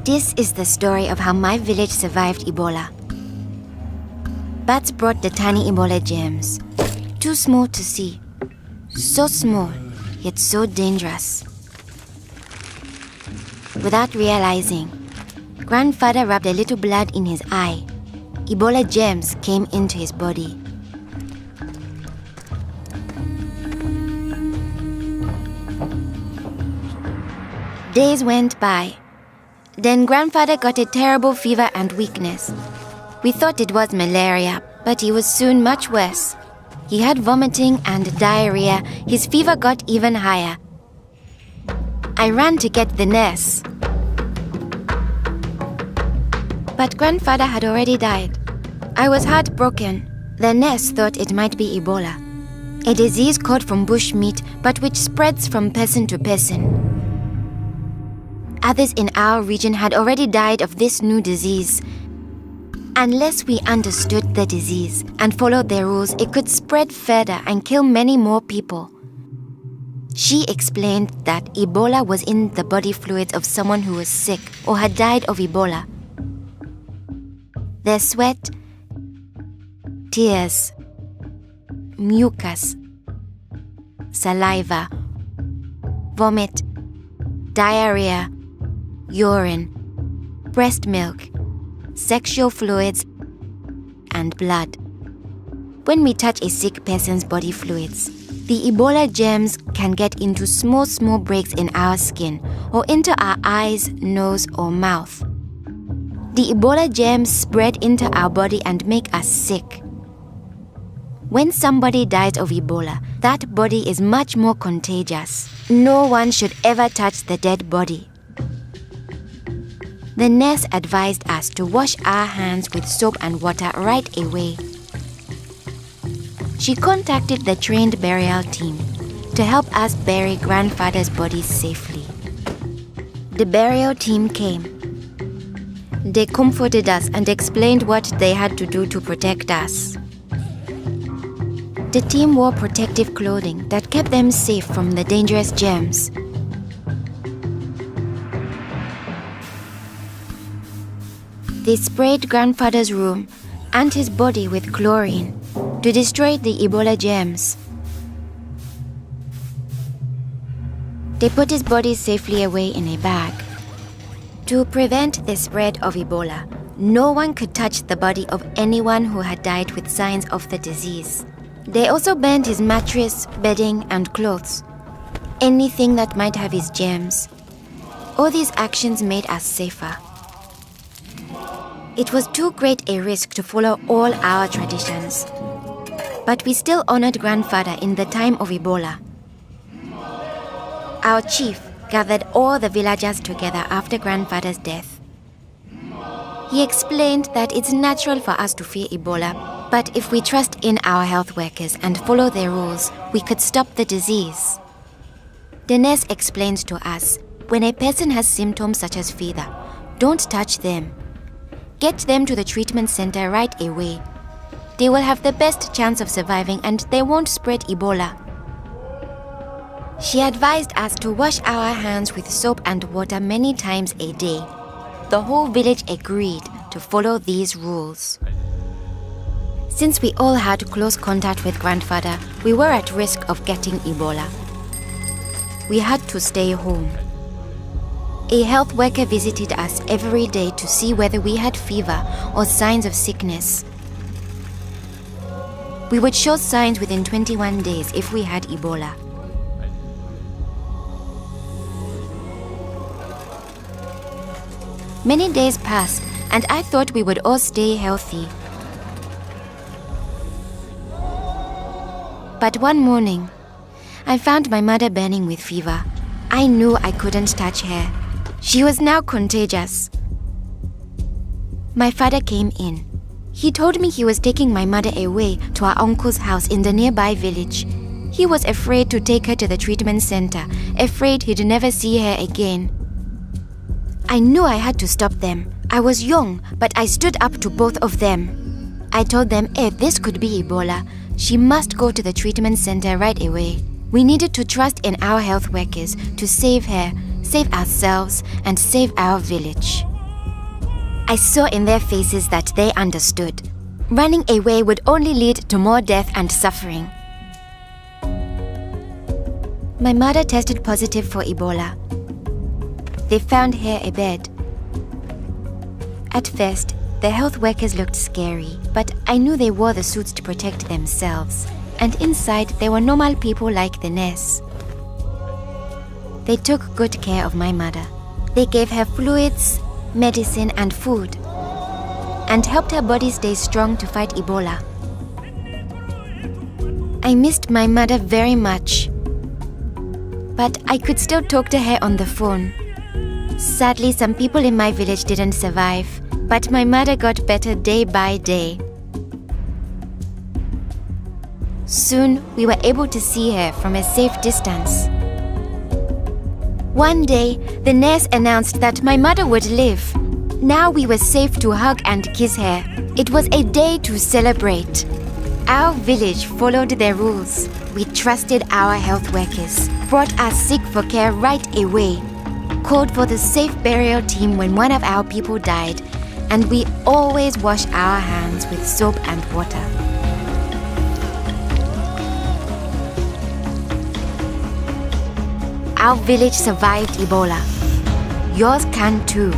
This is the story of how my village survived Ebola. Bats brought the tiny Ebola germs, too small to see, so small, yet so dangerous. Without realizing, grandfather rubbed a little blood in his eye. Ebola germs came into his body. Days went by. Then grandfather got a terrible fever and weakness. We thought it was malaria, but he was soon much worse. He had vomiting and diarrhea. His fever got even higher. I ran to get the nurse. But grandfather had already died. I was heartbroken. The nurse thought it might be Ebola, a disease caught from bush meat, but which spreads from person to person. Others in our region had already died of this new disease. Unless we understood the disease and followed their rules, it could spread further and kill many more people. She explained that Ebola was in the body fluids of someone who was sick or had died of Ebola. Their sweat, tears, mucus, saliva, vomit, diarrhea, urine, breast milk, sexual fluids, and blood. When we touch a sick person's body fluids, the Ebola germs can get into small breaks in our skin or into our eyes, nose, or mouth. The Ebola germs spread into our body and make us sick. When somebody dies of Ebola, that body is much more contagious. No one should ever touch the dead body. The nurse advised us to wash our hands with soap and water right away. She contacted the trained burial team to help us bury grandfather's body safely. The burial team came. They comforted us and explained what they had to do to protect us. The team wore protective clothing that kept them safe from the dangerous germs. They sprayed grandfather's room and his body with chlorine to destroy the Ebola germs. They put his body safely away in a bag. To prevent the spread of Ebola, no one could touch the body of anyone who had died with signs of the disease. They also burned his mattress, bedding, and clothes, anything that might have his germs. All these actions made us safer. It was too great a risk to follow all our traditions, but we still honored grandfather in the time of Ebola. Our chief gathered all the villagers together after grandfather's death. He explained that it's natural for us to fear Ebola, but if we trust in our health workers and follow their rules, we could stop the disease. The nurse explains to us, when a person has symptoms such as fever, don't touch them. Get them to the treatment center right away. They will have the best chance of surviving and they won't spread Ebola. She advised us to wash our hands with soap and water many times a day. The whole village agreed to follow these rules. Since we all had close contact with grandfather, we were at risk of getting Ebola. We had to stay home. A health worker visited us every day to see whether we had fever or signs of sickness. We would show signs within 21 days if we had Ebola. Many days passed, and I thought we would all stay healthy. But one morning, I found my mother burning with fever. I knew I couldn't touch her. She was now contagious. My father came in. He told me he was taking my mother away to our uncle's house in the nearby village. He was afraid to take her to the treatment center, afraid he'd never see her again. I knew I had to stop them. I was young, but I stood up to both of them. I told them if this could be Ebola, she must go to the treatment center right away. We needed to trust in our health workers to save her, save ourselves, and save our village. I saw in their faces that they understood. Running away would only lead to more death and suffering. My mother tested positive for Ebola. They found her a bed. At first, the health workers looked scary, but I knew they wore the suits to protect themselves, and inside they were normal people like the nurse. They took good care of my mother. They gave her fluids, medicine, and food, and helped her body stay strong to fight Ebola. I missed my mother very much, but I could still talk to her on the phone. Sadly, some people in my village didn't survive, but my mother got better day by day. Soon, we were able to see her from a safe distance. One day, the nurse announced that my mother would live. Now we were safe to hug and kiss her. It was a day to celebrate. Our village followed their rules. We trusted our health workers, brought us sick for care right away, called for the safe burial team when one of our people died, and we always wash our hands with soap and water. Our village survived Ebola. Yours can too.